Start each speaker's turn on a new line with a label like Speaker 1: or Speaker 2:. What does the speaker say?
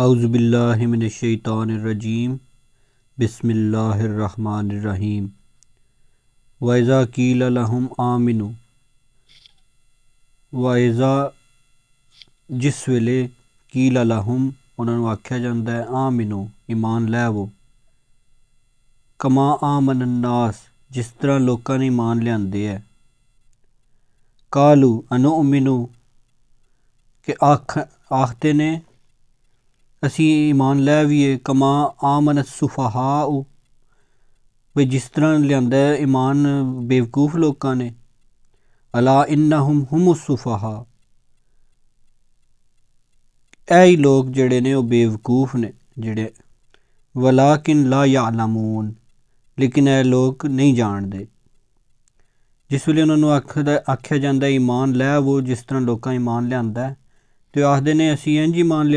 Speaker 1: औज़ुबिल्लाहि मिनश्शैतानिर्रजीम बिस्मिल्लाहिर्रहमानिर्रहीम वइज़ा क़ील लहुम आमिनु वइज़ा जिस वेले क़ील लहुम उन्होंने आख्या जाता है आमिनु ईमान लैवो कमा आमन अन्नास जिस तरह लोगों ने ईमान लियांदे है कालू अनुमिनु के आखते ने असी ईमान लै वीए कमा आमन सुफहाउ भाई जिस तरह लियांदा है ईमान बेवकूफ़ लोगों ने अला इन्नहुम हुमुस सुफहा ऐ लोग जेड़े ने वो बेवकूफ़ ने जेड़े वलाकिन ला यालमून लेकिन ऐ लोग नहीं जानते। जिस वेले उन्होंने आख्या जाता है ईमान लै वो जिस तरह लोगों ईमान लियांदा है तो आखदे ने असी इंज ईमान लिया